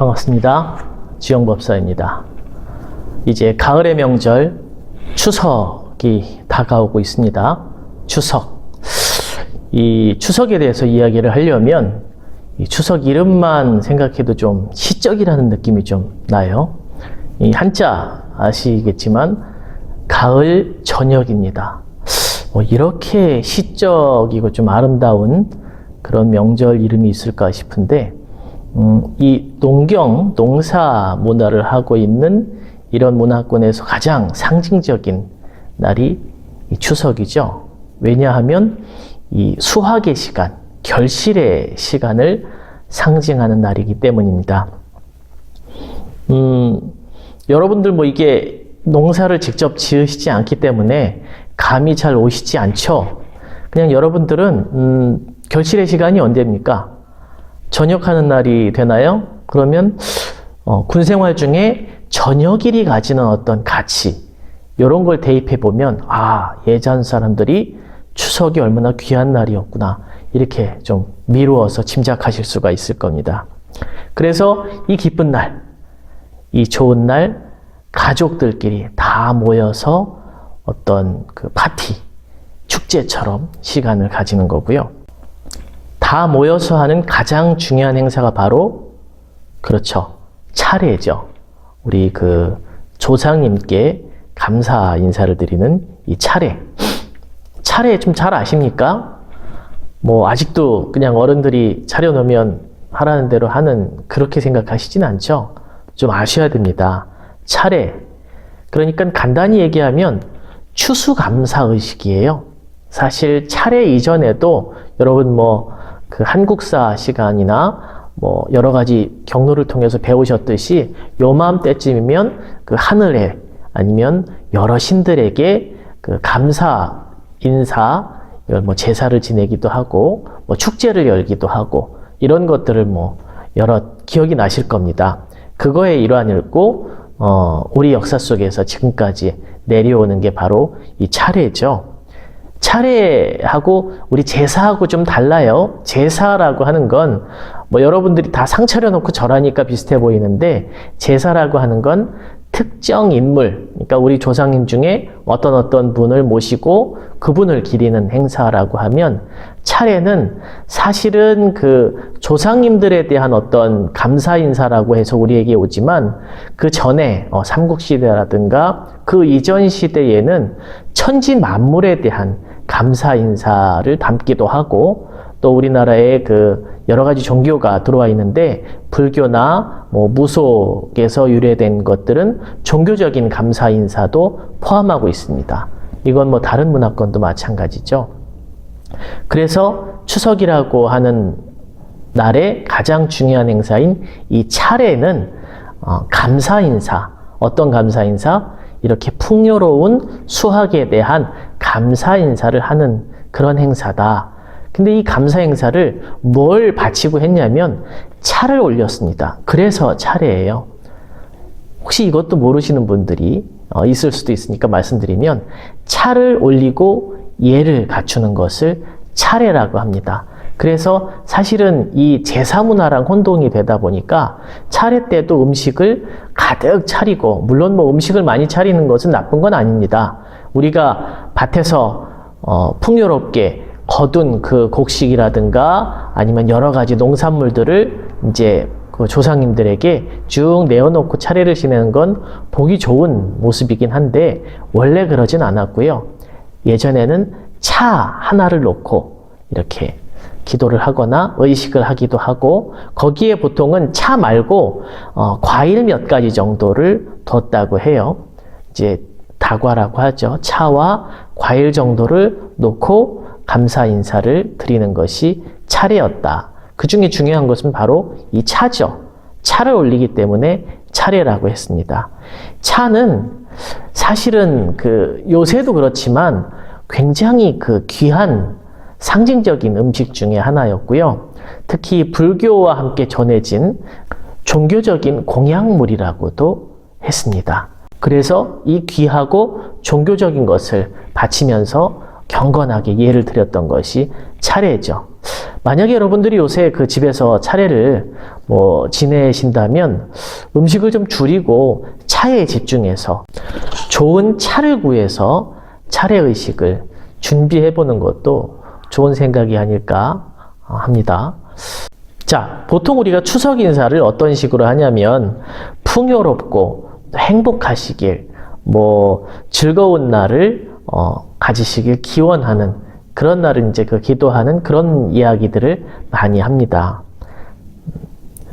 반갑습니다. 지영법사입니다. 이제 가을의 명절 추석이 다가오고 있습니다. 추석. 이 추석에 대해서 이야기를 하려면 이 추석 이름만 생각해도 좀 시적이라는 느낌이 좀 나요. 이 한자 아시겠지만 가을 저녁입니다. 이렇게 시적이고 좀 아름다운 그런 명절 이름이 있을까 싶은데 이 농경, 농사 문화를 하고 있는 이런 문화권에서 가장 상징적인 날이 이 추석이죠. 왜냐하면 이 수확의 시간, 결실의 시간을 상징하는 날이기 때문입니다. 여러분들 이게 농사를 직접 지으시지 않기 때문에 감이 잘 오시지 않죠. 그냥 여러분들은 결실의 시간이 언제입니까? 저녁하는 날이 되나요? 그러면 군 생활 중에 저녁일이 가지는 어떤 가치, 이런 걸 대입해 보면 예전 사람들이 추석이 얼마나 귀한 날이었구나, 이렇게 좀 미루어서 짐작하실 수가 있을 겁니다. 그래서 이 기쁜 날, 이 좋은 날, 가족들끼리 다 모여서 어떤 그 파티, 축제처럼 시간을 가지는 거고요. 다 모여서 하는 가장 중요한 행사가 바로, 그렇죠, 차례죠. 우리 그 조상님께 감사 인사를 드리는 이 차례. 차례 좀 잘 아십니까? 아직도 그냥 어른들이 차려놓으면 하라는 대로 하는, 그렇게 생각하시진 않죠? 좀 아셔야 됩니다. 차례. 그러니까 간단히 얘기하면 추수감사의식이에요. 사실 차례 이전에도 여러분 그 한국사 시간이나 여러 가지 경로를 통해서 배우셨듯이 요맘때쯤이면 그 하늘에 아니면 여러 신들에게 그 감사 인사, 제사를 지내기도 하고 축제를 열기도 하고, 이런 것들을 여러 기억이 나실 겁니다. 그거의 일환이었고 우리 역사 속에서 지금까지 내려오는 게 바로 이 차례죠. 차례하고 우리 제사하고 좀 달라요. 제사라고 하는 건 여러분들이 다 상 차려놓고 절하니까 비슷해 보이는데, 제사라고 하는 건 특정 인물, 그러니까 우리 조상님 중에 어떤 분을 모시고 그분을 기리는 행사라고 하면, 차례는 사실은 그 조상님들에 대한 어떤 감사 인사라고 해서 우리에게 오지만, 그 전에 삼국시대라든가 그 이전 시대에는 천지 만물에 대한 감사 인사를 담기도 하고, 또 우리나라에 그 여러 가지 종교가 들어와 있는데, 불교나 무속에서 유래된 것들은 종교적인 감사 인사도 포함하고 있습니다. 이건 다른 문화권도 마찬가지죠. 그래서 추석이라고 하는 날의 가장 중요한 행사인 이 차례는 감사 인사, 어떤 감사 인사? 이렇게 풍요로운 수확에 대한 감사 인사를 하는 그런 행사다. 근데 이 감사 행사를 뭘 바치고 했냐면 차를 올렸습니다. 그래서 차례예요. 혹시 이것도 모르시는 분들이 있을 수도 있으니까 말씀드리면, 차를 올리고 예를 갖추는 것을 차례라고 합니다. 그래서 사실은 이 제사 문화랑 혼동이 되다 보니까 차례 때도 음식을 가득 차리고, 물론 음식을 많이 차리는 것은 나쁜 건 아닙니다. 우리가 밭에서 풍요롭게 거둔 그 곡식이라든가 아니면 여러 가지 농산물들을 이제 그 조상님들에게 쭉 내어놓고 차례를 지내는 건 보기 좋은 모습이긴 한데, 원래 그러진 않았고요. 예전에는 차 하나를 놓고 이렇게 기도를 하거나 의식을 하기도 하고, 거기에 보통은 차 말고 과일 몇 가지 정도를 뒀다고 해요. 이제 다과라고 하죠. 차와 과일 정도를 놓고 감사 인사를 드리는 것이 차례였다. 그 중에 중요한 것은 바로 이 차죠. 차를 올리기 때문에 차례라고 했습니다. 차는 사실은 요새도 그렇지만 굉장히 귀한 상징적인 음식 중에 하나였고요. 특히 불교와 함께 전해진 종교적인 공약물이라고도 했습니다. 그래서 이 귀하고 종교적인 것을 바치면서 경건하게 예를 드렸던 것이 차례죠. 만약에 여러분들이 요새 그 집에서 차례를 지내신다면 음식을 좀 줄이고 차에 집중해서 좋은 차를 구해서 차례 의식을 준비해 보는 것도 좋은 생각이 아닐까 합니다. 자, 보통 우리가 추석 인사를 어떤 식으로 하냐면 풍요롭고 행복하시길, 즐거운 날을 가지시길 기원하는 그런 날은 이제 기도하는 그런 이야기들을 많이 합니다.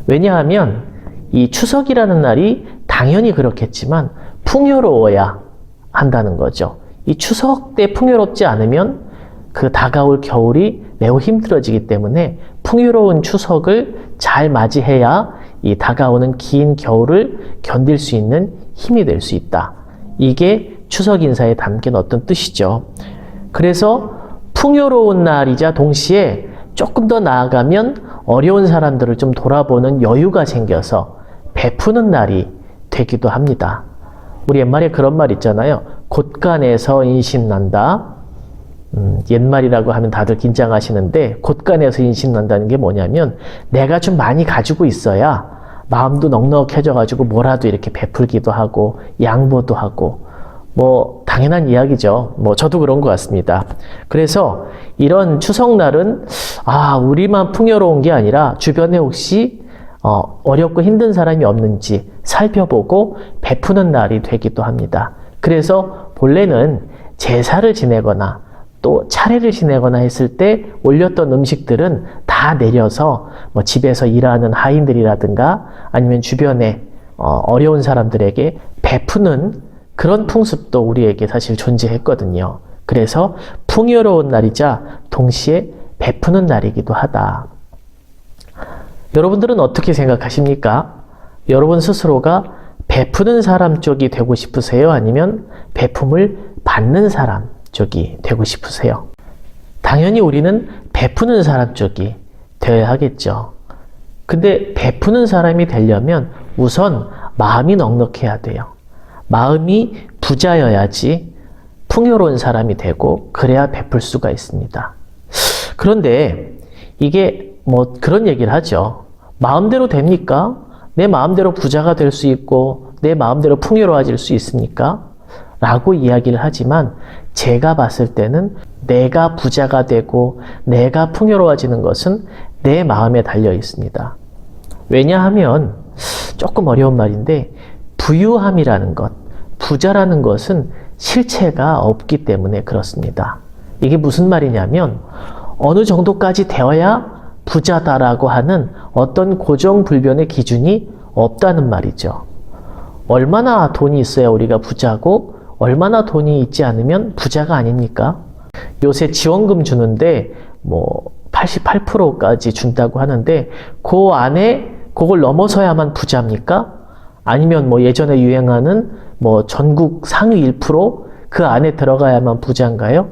왜냐하면 이 추석이라는 날이 당연히 그렇겠지만 풍요로워야 한다는 거죠. 이 추석 때 풍요롭지 않으면 그 다가올 겨울이 매우 힘들어지기 때문에 풍요로운 추석을 잘 맞이해야 이 다가오는 긴 겨울을 견딜 수 있는 힘이 될 수 있다. 이게 추석 인사에 담긴 어떤 뜻이죠. 그래서 풍요로운 날이자 동시에 조금 더 나아가면 어려운 사람들을 좀 돌아보는 여유가 생겨서 베푸는 날이 되기도 합니다. 우리 옛말에 그런 말 있잖아요. 곳간에서 인신난다. 옛말이라고 하면 다들 긴장하시는데 곳간에서 인신난다는 게 뭐냐면 내가 좀 많이 가지고 있어야 마음도 넉넉해져 가지고 뭐라도 이렇게 베풀기도 하고 양보도 하고 당연한 이야기죠. 저도 그런 것 같습니다. 그래서 이런 추석날은 우리만 풍요로운 게 아니라 주변에 혹시 어렵고 힘든 사람이 없는지 살펴보고 베푸는 날이 되기도 합니다. 그래서 본래는 제사를 지내거나 또 차례를 지내거나 했을 때 올렸던 음식들은 다 내려서 집에서 일하는 하인들이라든가 아니면 주변에 어려운 사람들에게 베푸는 그런 풍습도 우리에게 사실 존재했거든요. 그래서 풍요로운 날이자 동시에 베푸는 날이기도 하다. 여러분들은 어떻게 생각하십니까? 여러분 스스로가 베푸는 사람 쪽이 되고 싶으세요? 아니면 베품을 받는 사람 쪽이 되고 싶으세요? 당연히 우리는 베푸는 사람 쪽이 되어야 하겠죠. 근데 베푸는 사람이 되려면 우선 마음이 넉넉해야 돼요. 마음이 부자여야지 풍요로운 사람이 되고 그래야 베풀 수가 있습니다. 그런데 이게 그런 얘기를 하죠. 마음대로 됩니까? 내 마음대로 부자가 될 수 있고 내 마음대로 풍요로워질 수 있습니까? 라고 이야기를 하지만 제가 봤을 때는 내가 부자가 되고 내가 풍요로워지는 것은 내 마음에 달려 있습니다. 왜냐하면 조금 어려운 말인데 부유함이라는 것, 부자라는 것은 실체가 없기 때문에 그렇습니다. 이게 무슨 말이냐면 어느 정도까지 되어야 부자다라고 하는 어떤 고정불변의 기준이 없다는 말이죠. 얼마나 돈이 있어야 우리가 부자고 얼마나 돈이 있지 않으면 부자가 아닙니까? 요새 지원금 주는데 88%까지 준다고 하는데 그 안에 그걸 넘어서야만 부자입니까? 아니면 예전에 유행하는 전국 상위 1%그 안에 들어가야만 부자인가요?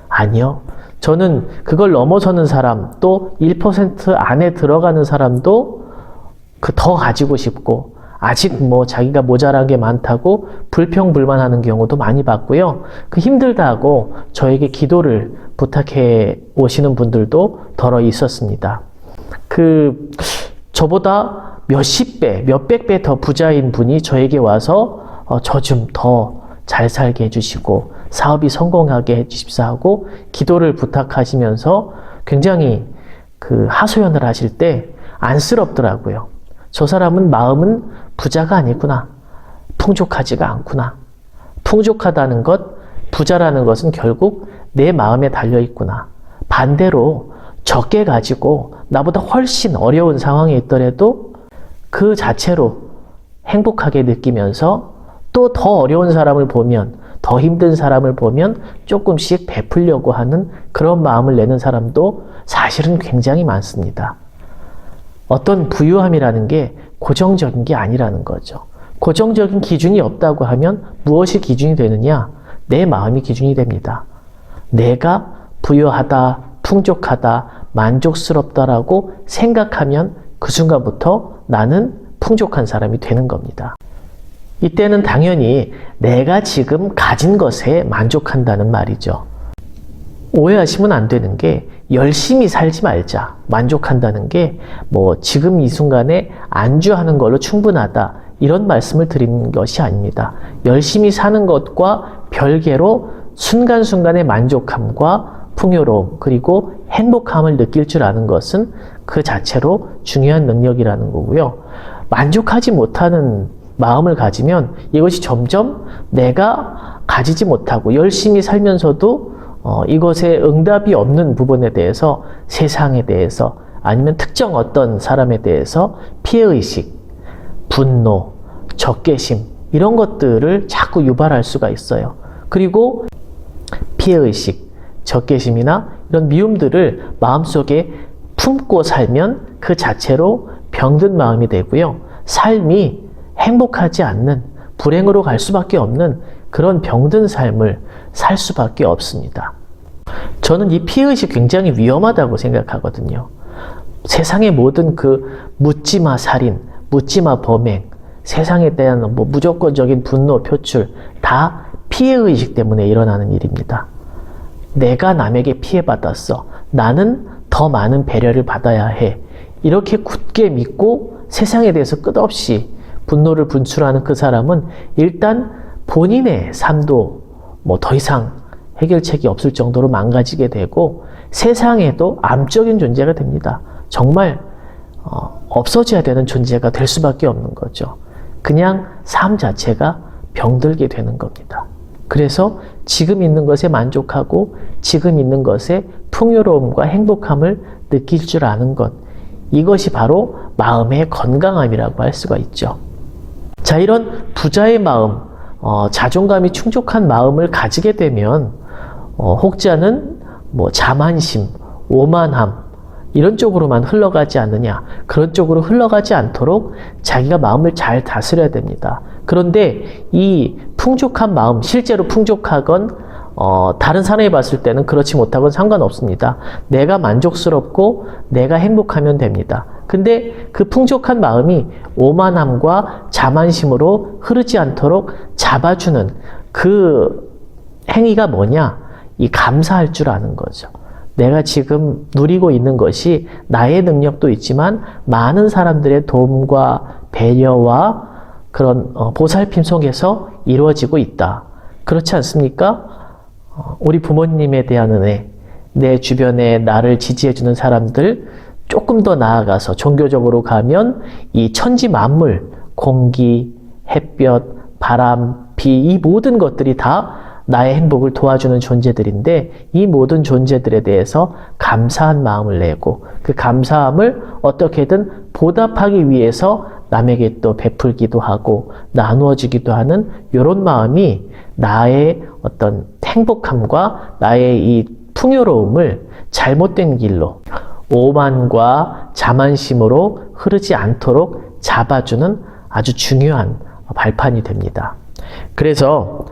아니요. 저는 그걸 넘어서는 사람 또 1% 안에 들어가는 사람도 더 가지고 싶고 아직 자기가 모자란 게 많다고 불평불만하는 경우도 많이 봤고요. 힘들다고 저에게 기도를 부탁해 오시는 분들도 더러 있었습니다. 저보다 몇십 배, 몇백 배 더 부자인 분이 저에게 와서 저 좀 더 잘 살게 해주시고 사업이 성공하게 해주십사 하고 기도를 부탁하시면서 굉장히 하소연을 하실 때 안쓰럽더라고요. 저 사람은 마음은 부자가 아니구나. 풍족하지가 않구나. 풍족하다는 것, 부자라는 것은 결국 내 마음에 달려있구나. 반대로 적게 가지고 나보다 훨씬 어려운 상황에 있더라도 그 자체로 행복하게 느끼면서 또 더 어려운 사람을 보면, 더 힘든 사람을 보면 조금씩 베풀려고 하는 그런 마음을 내는 사람도 사실은 굉장히 많습니다. 어떤 부유함이라는 게 고정적인 게 아니라는 거죠. 고정적인 기준이 없다고 하면 무엇이 기준이 되느냐? 내 마음이 기준이 됩니다. 내가 부유하다, 풍족하다, 만족스럽다라고 생각하면 그 순간부터 나는 풍족한 사람이 되는 겁니다. 이때는 당연히 내가 지금 가진 것에 만족한다는 말이죠. 오해하시면 안 되는 게 열심히 살지 말자. 만족한다는 게 뭐 지금 이 순간에 안주하는 걸로 충분하다. 이런 말씀을 드리는 것이 아닙니다. 열심히 사는 것과 별개로 순간순간의 만족함과 풍요로움 그리고 행복함을 느낄 줄 아는 것은 그 자체로 중요한 능력이라는 거고요. 만족하지 못하는 마음을 가지면 이것이 점점 내가 가지지 못하고 열심히 살면서도 이것에 응답이 없는 부분에 대해서 세상에 대해서 아니면 특정 어떤 사람에 대해서 피해의식, 분노, 적개심 이런 것들을 자꾸 유발할 수가 있어요. 그리고 피해의식, 적개심이나 이런 미움들을 마음속에 품고 살면 그 자체로 병든 마음이 되고요. 삶이 행복하지 않는 불행으로 갈 수밖에 없는 그런 병든 삶을 살 수밖에 없습니다. 저는 이 피해의식 굉장히 위험하다고 생각하거든요. 세상의 모든 그 묻지마 살인, 묻지마 범행, 세상에 대한 뭐 무조건적인 분노 표출 다 피해의식 때문에 일어나는 일입니다. 내가 남에게 피해받았어. 나는 더 많은 배려를 받아야 해. 이렇게 굳게 믿고 세상에 대해서 끝없이 분노를 분출하는 그 사람은 일단 본인의 삶도 뭐 더 이상 해결책이 없을 정도로 망가지게 되고 세상에도 암적인 존재가 됩니다. 정말 없어져야 되는 존재가 될 수밖에 없는 거죠. 그냥 삶 자체가 병들게 되는 겁니다. 그래서 지금 있는 것에 만족하고 지금 있는 것에 풍요로움과 행복함을 느낄 줄 아는 것, 이것이 바로 마음의 건강함이라고 할 수가 있죠. 자, 이런 부자의 마음, 자존감이 충족한 마음을 가지게 되면 혹자는 뭐 자만심, 오만함 이런 쪽으로만 흘러가지 않느냐, 그런 쪽으로 흘러가지 않도록 자기가 마음을 잘 다스려야 됩니다. 그런데 이 풍족한 마음, 실제로 풍족하건 다른 사람이 봤을 때는 그렇지 못하건 상관없습니다. 내가 만족스럽고 내가 행복하면 됩니다. 근데 그 풍족한 마음이 오만함과 자만심으로 흐르지 않도록 잡아주는 그 행위가 뭐냐? 이 감사할 줄 아는 거죠. 내가 지금 누리고 있는 것이 나의 능력도 있지만 많은 사람들의 도움과 배려와 그런 보살핌 속에서 이루어지고 있다. 그렇지 않습니까? 우리 부모님에 대한 은혜, 내 주변에 나를 지지해주는 사람들, 조금 더 나아가서 종교적으로 가면 이 천지 만물, 공기, 햇볕, 바람, 비, 이 모든 것들이 다 나의 행복을 도와주는 존재들인데 이 모든 존재들에 대해서 감사한 마음을 내고 그 감사함을 어떻게든 보답하기 위해서 남에게 또 베풀기도 하고 나누어지기도 하는 이런 마음이 나의 어떤 행복함과 나의 이 풍요로움을 잘못된 길로 오만과 자만심으로 흐르지 않도록 잡아주는 아주 중요한 발판이 됩니다. 그래서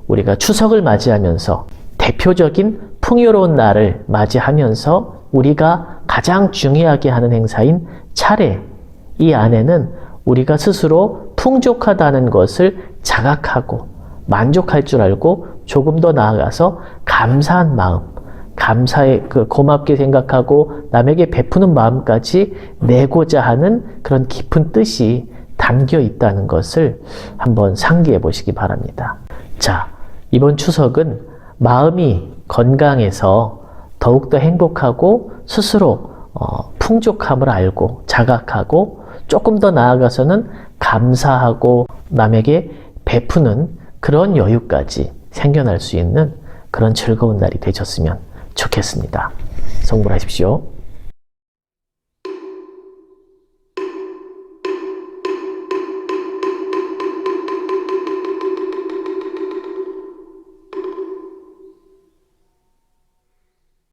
우리가 추석을 맞이하면서 대표적인 풍요로운 날을 맞이하면서 우리가 가장 중요하게 하는 행사인 차례, 이 안에는 우리가 스스로 풍족하다는 것을 자각하고 만족할 줄 알고 조금 더 나아가서 감사한 마음, 고맙게 생각하고 남에게 베푸는 마음까지 내고자 하는 그런 깊은 뜻이 담겨 있다는 것을 한번 상기해 보시기 바랍니다. 자, 이번 추석은 마음이 건강해서 더욱더 행복하고 스스로 풍족함을 알고 자각하고 조금 더 나아가서는 감사하고 남에게 베푸는 그런 여유까지 생겨날 수 있는 그런 즐거운 날이 되셨으면 좋겠습니다. 성불하십시오.